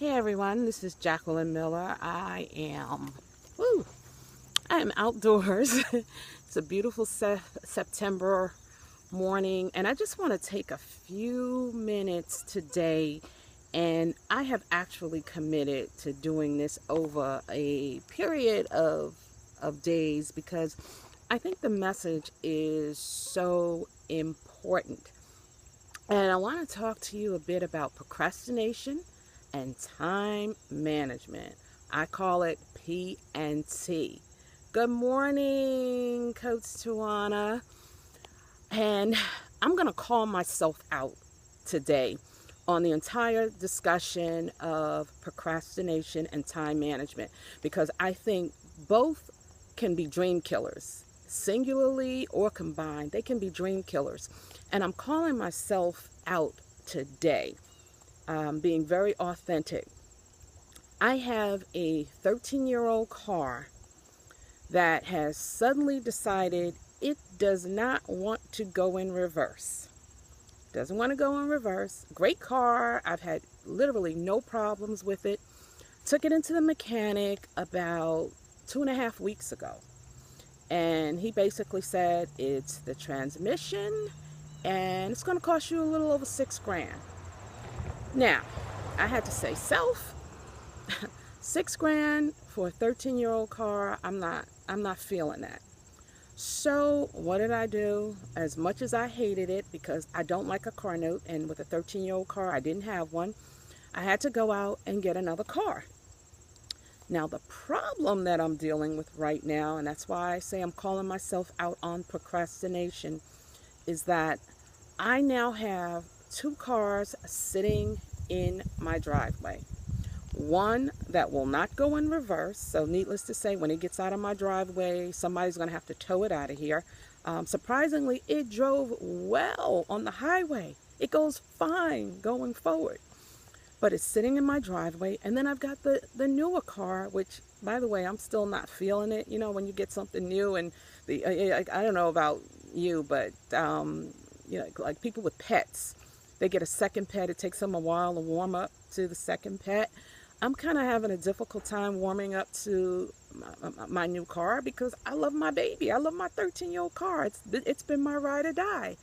Hey everyone, this is Jacqueline Miller. Woo, I am outdoors. It's a beautiful September morning, and I just want to take a few minutes today. And I have actually committed to doing this over a period of days because I think the message is so important. And I want to talk to you a bit about procrastination and time management. I call it P&T. Good morning, Coach Tawana. And I'm going to call myself out today on the entire discussion of procrastination and time management because I think both can be dream killers, singularly or combined. They can be dream killers. And I'm calling myself out today, being very authentic. I have a 13-year-old car that has suddenly decided it does not want to go in reverse. Doesn't want to go in reverse. Great car. I've had literally no problems with it. Took it into the mechanic about 2.5 weeks ago. And he basically said it's the transmission and it's going to cost you a little over $6,000. Now, I had to say self, $6,000 for a 13-year-old car. I'm not feeling that. So what did I do? As much as I hated it because I don't like a car note, and with a 13-year-old car, I didn't have one. I had to go out and get another car. Now, the problem that I'm dealing with right now, and that's why I say I'm calling myself out on procrastination, is that I now have 2 cars sitting in my driveway. One that will not go in reverse, so needless to say, when it gets out of my driveway, somebody's going to have to tow it out of here. Surprisingly, it drove well on the highway. It goes fine going forward. But it's sitting in my driveway. And then I've got the newer car, which, by the way, I'm still not feeling it. You know, when you get something new and I don't know about you, but, like people with pets, they get a second pet. It takes them a while to warm up to the second pet. I'm kind of having a difficult time warming up to my new car because I love my baby. I love my 13-year-old car. It's been my ride or die.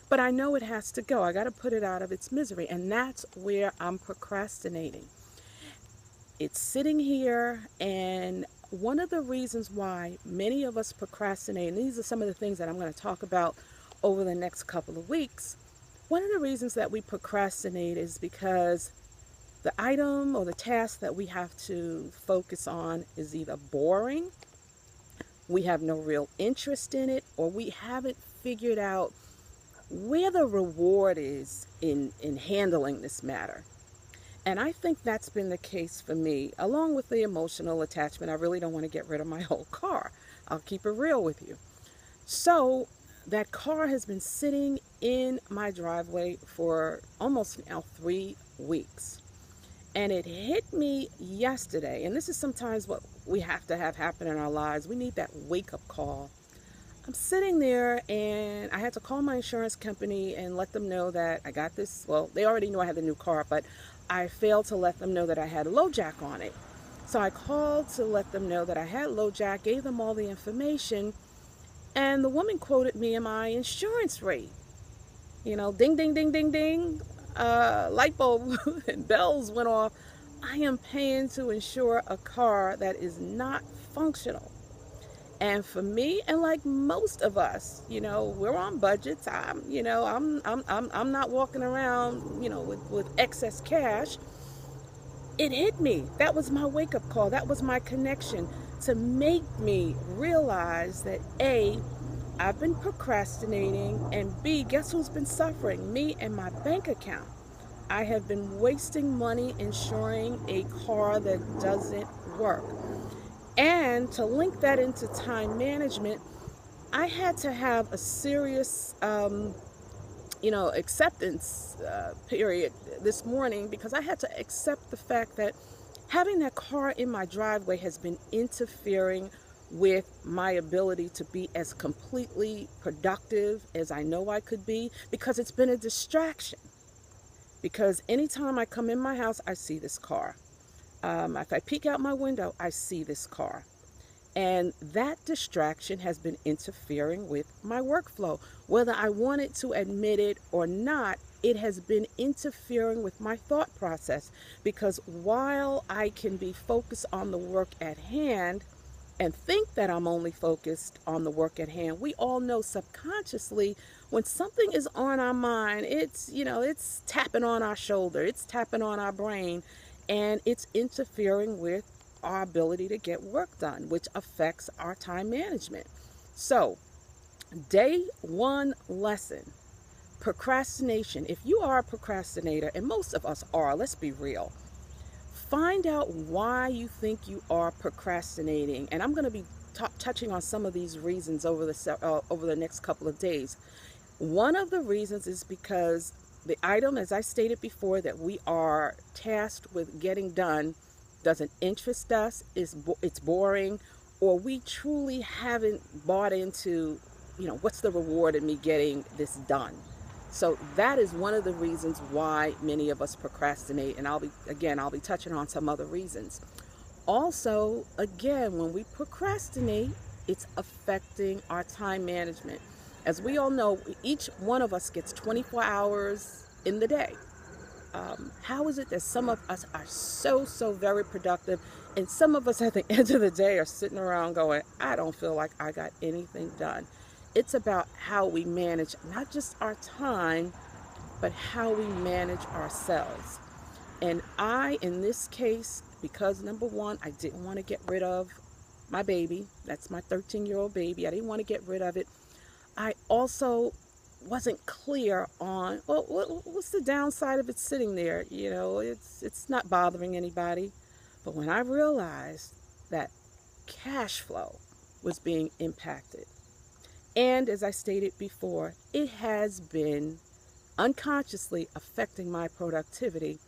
But I know it has to go. I got to put it out of its misery. And that's where I'm procrastinating. It's sitting here, and one of the reasons why many of us procrastinate, and these are some of the things that I'm going to talk about over the next couple of weeks. One of the reasons that we procrastinate is because the item or the task that we have to focus on is either boring, we have no real interest in it, or we haven't figured out where the reward is in handling this matter. And I think that's been the case for me, along with the emotional attachment. I really don't want to get rid of my whole car. I'll keep it real with you. So that car has been sitting in my driveway for almost now 3 weeks. And it hit me yesterday, and this is sometimes what we have to have happen in our lives. We need that wake-up call. I'm sitting there, and I had to call my insurance company and let them know that I got this. Well, they already knew I had the new car, but I failed to let them know that I had a low jack on it. So I called to let them know that I had low jack, gave them all the information, and the woman quoted me in my insurance rate. You know, ding, ding, ding, ding, ding. Light bulb and bells went off. I am paying to insure a car that is not functional. And for me, and like most of us, you know, we're on budgets. I'm not walking around, with excess cash. It hit me. That was my wake-up call. That was my connection to make me realize that A, I've been procrastinating, and B, guess who's been suffering? Me and my bank account. I have been wasting money insuring a car that doesn't work. And to link that into time management, I had to have a serious, acceptance period this morning because I had to accept the fact that having that car in my driveway has been interfering with my ability to be as completely productive as I know I could be because it's been a distraction. Because anytime I come in my house, I see this car. If I peek out my window, I see this car. And that distraction has been interfering with my workflow. Whether I wanted to admit it or not, it has been interfering with my thought process, because while I can be focused on the work at hand and think that I'm only focused on the work at hand, we all know subconsciously when something is on our mind, it's tapping on our shoulder, it's tapping on our brain, and it's interfering with our ability to get work done, which affects our time management. So, day one lesson: procrastination. If you are a procrastinator, and most of us are, let's be real, find out why you think you are procrastinating. And I'm going to be touching on some of these reasons over the next couple of days. One of the reasons is because the item, as I stated before, that we are tasked with getting done doesn't interest us, it's boring, or we truly haven't bought into, what's the reward in me getting this done. So that is one of the reasons why many of us procrastinate, and I'll be touching on some other reasons. Also, again, when we procrastinate, it's affecting our time management. As we all know, each one of us gets 24 hours in the day. How is it that some of us are so very productive, and some of us at the end of the day are sitting around going, I don't feel like I got anything done? It's about how we manage not just our time, but how we manage ourselves. And in this case, because number one, I didn't want to get rid of my baby. That's my 13-year-old baby. I didn't want to get rid of it. I also wasn't clear on, well, what's the downside of it sitting there? It's not bothering anybody. But when I realized that cash flow was being impacted, and as I stated before, it has been unconsciously affecting my productivity,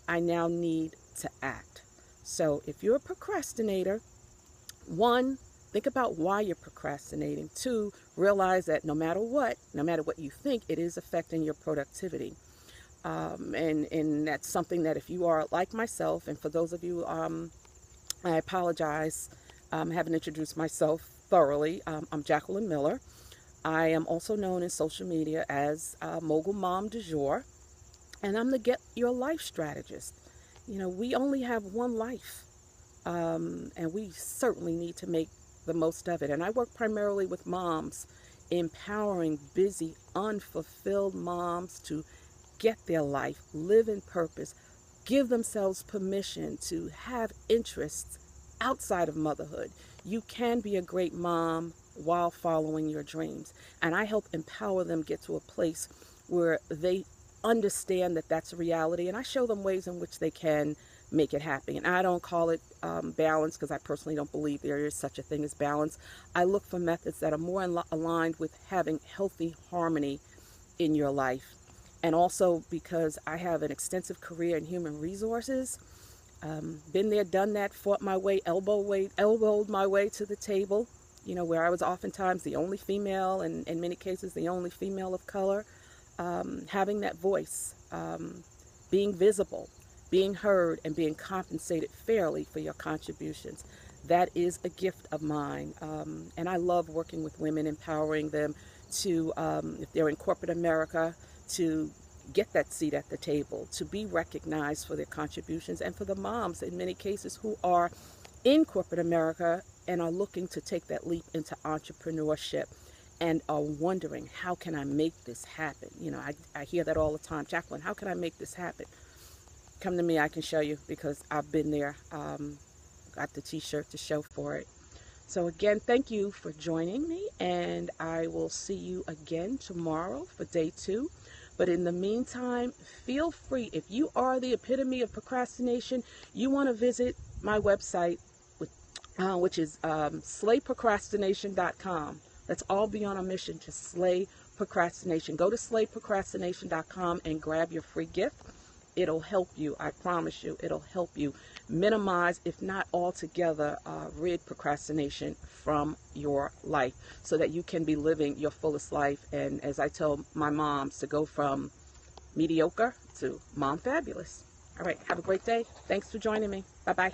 I now need to act. So if you're a procrastinator, one, think about why you're procrastinating. Two, realize that no matter what you think, it is affecting your productivity. And that's something that if you are like myself, and for those of you, I apologize, I haven't introduced myself thoroughly. I'm Jacqueline Miller. I am also known in social media as Mogul Mom du Jour, and I'm the Get Your Life Strategist. We only have one life, and we certainly need to make the most of it. And I work primarily with moms, empowering busy, unfulfilled moms to get their life, live in purpose, give themselves permission to have interests outside of motherhood. You can be a great mom while following your dreams. And I help empower them get to a place where they understand that that's a reality, and I show them ways in which they can make it happen. And I don't call it balance, because I personally don't believe there is such a thing as balance. I look for methods that are more aligned with having healthy harmony in your life. And also because I have an extensive career in human resources, been there, done that, fought my way, elbowed my way to the table, where I was oftentimes the only female, and in many cases the only female of color, having that voice, being visible, being heard, and being compensated fairly for your contributions. That is a gift of mine. And I love working with women, empowering them to, if they're in corporate America, to get that seat at the table, to be recognized for their contributions, and for the moms in many cases who are in corporate America and are looking to take that leap into entrepreneurship and are wondering, how can I make this happen? I hear that all the time. Jacqueline, how can I make this happen? Come to me, I can show you, because I've been there. Got the t-shirt to show for it. So again, thank you for joining me, and I will see you again tomorrow for day 2. But in the meantime, feel free, if you are the epitome of procrastination, you want to visit my website, which is slayprocrastination.com. Let's all be on a mission to slay procrastination. Go to slayprocrastination.com and grab your free gift. It'll help you. I promise you, it'll help you minimize, if not altogether, rid procrastination from your life, so that you can be living your fullest life. And as I tell my moms, to go from mediocre to mom fabulous. All right. Have a great day. Thanks for joining me. Bye-bye.